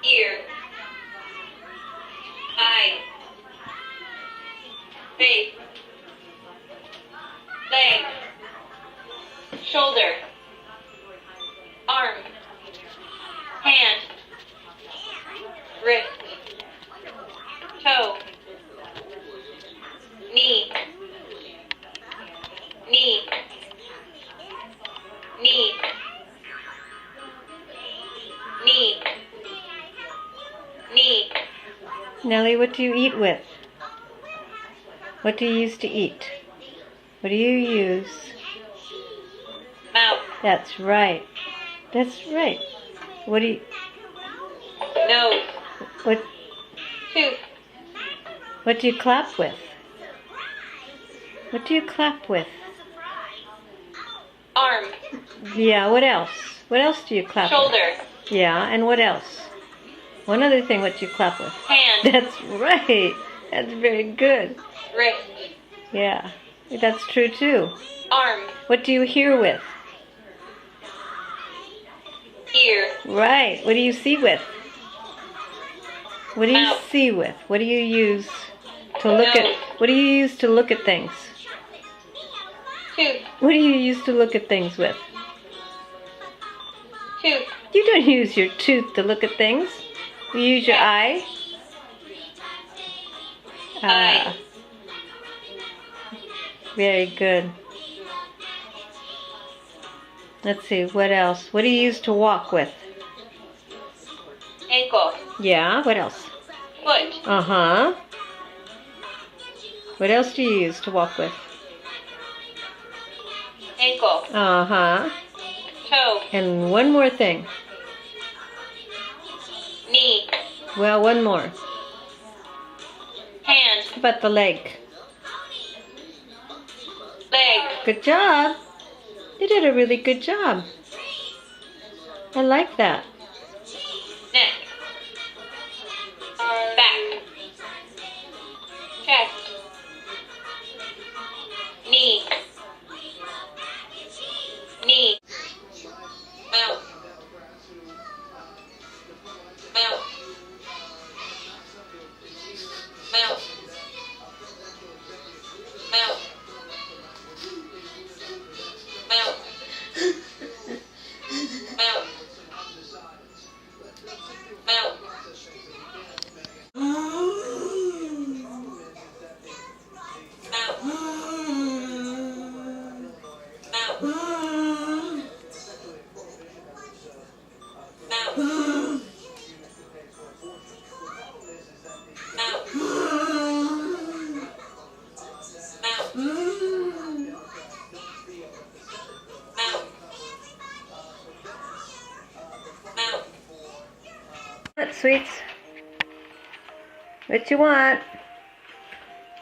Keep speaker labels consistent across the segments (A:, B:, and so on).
A: ear, eye, face, leg, shoulder, arm, hand, wrist, toe, knee, knee, knee, knee, knee.
B: Nellie, what do you eat with? What do you use to eat? What do you use?
A: Mouth,
B: That's right. That's right. What do you...
A: nose,
B: What
A: tooth,
B: What do you clap with? What do you clap with?
A: arm,
B: Yeah, what else? What else do you clap with?
A: shoulder,
B: Yeah, and what else? One other thing, what do you clap with?
A: hand,
B: That's right. That's very good.
A: wrist,
B: Yeah, that's true too.
A: arm,
B: What do you hear with?
A: ear,
B: Right. What do you see with? What do you
A: Mouth.
B: see with? What do you use to look at?
A: Nose.
B: What do you use to look at things?
A: tooth,
B: What do you use to look at things with?
A: tooth,
B: You don't use your tooth to look at things. You use your eye.
A: Eye.
B: Very good. Let's see, what else? What do you use to walk with?
A: ankle,
B: Yeah, what else?
A: foot,
B: Uh-huh. What else do you use to walk with?
A: ankle,
B: Uh-huh.
A: toe,
B: And one more thing.
A: knee,
B: Well, one more.
A: hand,
B: How about the leg?
A: leg,
B: Good job. You did a really good job. I like that.
A: neck, back, chest, knee, knee, mouth, mouth, mouth, mouth, mouth, mouth, mouth, mouth, mouth, mouth, mouth, mouth, mouth.
B: What, sweets? What you want?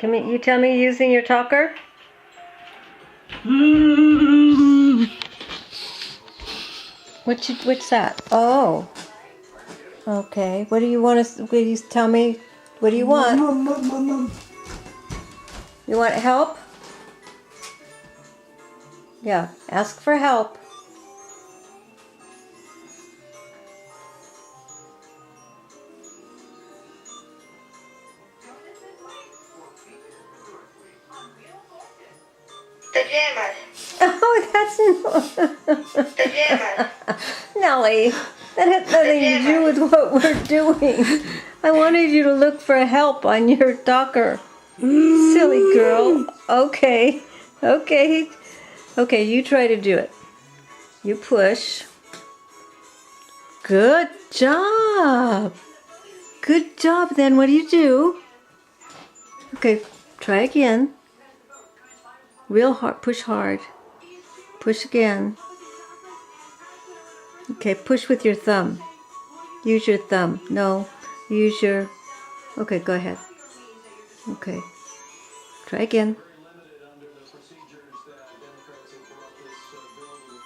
B: Can you tell me using your talker? What's that? Oh. Okay. What do you want to? Will you tell me? What do you want? You want help? Yeah. Ask for help.
C: Pajamas.
B: Oh, that's
C: Pajamas.
B: Nellie. That had nothing to do with what we're doing. I wanted you to look for help on your talker. Silly girl. Okay. Okay. Okay, you try to do it. You push. Good job. Good job. Then what do you do? Okay, try again. Real hard. Push hard. Push again. Okay, push with your thumb. Use your thumb. No, use your... Okay, go ahead. Okay. Try again.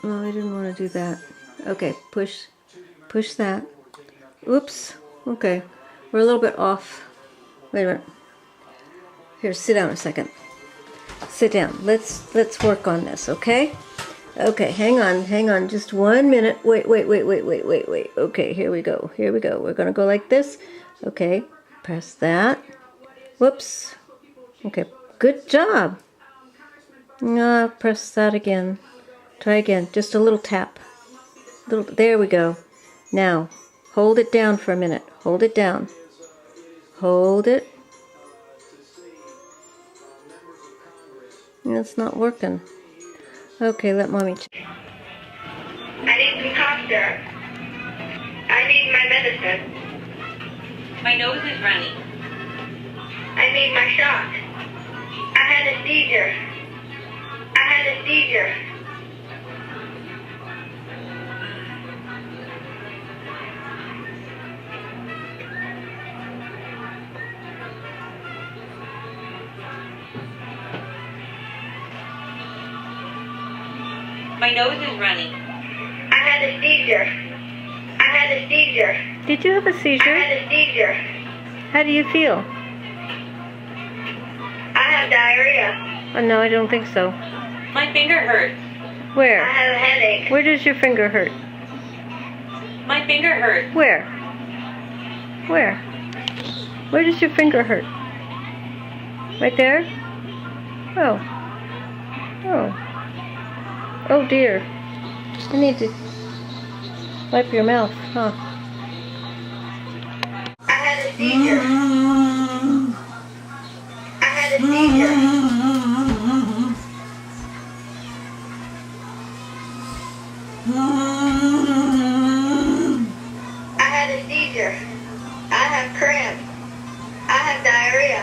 B: Oh, I didn't want to do that. Okay, push. Push that. Oops. Okay. We're a little bit off. Wait a minute. Here, sit down a second. Sit down. Let's work on this, okay? Okay, hang on, just 1 minute. Wait. Okay, here we go. We're gonna go like this. Okay, press that. Whoops. Okay, good job. Press that again. Try again, just a little tap. There we go. Now, hold it down for a minute. Hold it down. Hold it. It's not working. Okay, let mommy check.
C: I need some cough syrup. I need my medicine.
A: My nose is running.
C: I need my shot. I had a seizure.
A: My nose is running.
C: I had a seizure.
B: Did you have a seizure? How do you feel?
C: I have diarrhea.
B: Oh, no, I don't think so.
A: My finger hurts.
C: I
B: Where?
C: have a headache.
B: Where does your finger hurt?
A: My finger hurts.
B: Where? Where does your finger hurt? Right there? Oh. Oh dear. I need to wipe your mouth, huh?
C: I had a seizure. I had a seizure. I have cramps. I have diarrhea.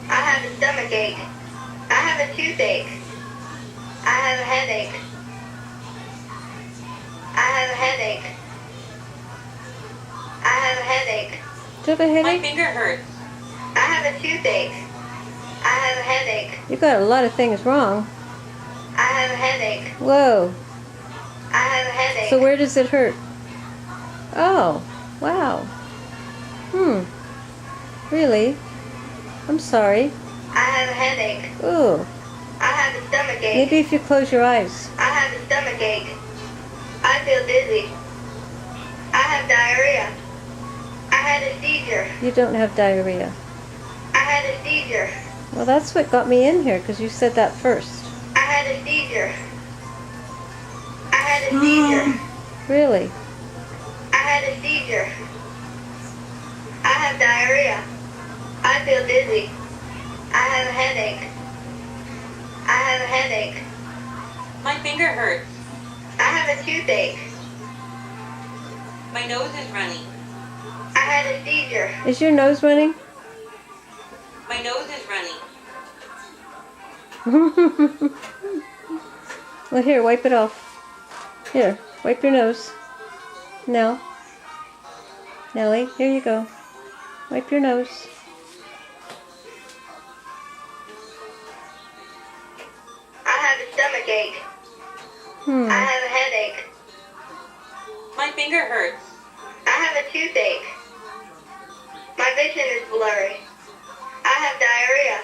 C: I have a stomach ache. I have a toothache. I have a headache.
B: Do you have a
A: My
B: headache?
A: finger hurts.
C: I have a toothache. I have a headache.
B: You got a lot of things wrong.
C: I have a headache.
B: Whoa.
C: I have a headache.
B: So where does it hurt? Oh, wow. Really? I'm sorry.
C: I have a headache.
B: Ooh.
C: I have a stomach ache.
B: Maybe if you close your eyes.
C: I have a stomach ache. I feel dizzy. I have diarrhea. I had a seizure.
B: You don't have diarrhea.
C: I had a seizure.
B: Well, that's what got me in here, because you said that first.
C: I had a seizure. I had a seizure.
B: Really?
C: I had a seizure. I have diarrhea. I feel dizzy. I have a headache.
A: My finger hurts.
C: I have a toothache.
A: My nose is running.
C: I had a seizure.
B: Is your nose running?
A: My nose is running.
B: Well, here, wipe it off. Here, wipe your nose. Now. Nellie, here you go. Wipe your nose.
C: I have a stomach ache. I have a headache.
A: My finger hurts.
C: I have a toothache. My vision is blurry. I have diarrhea.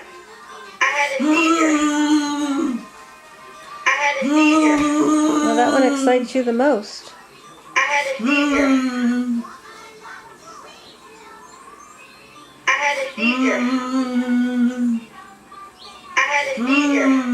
C: I had a seizure.
B: Well, that one excites you the most.
C: I had a seizure. I had a seizure.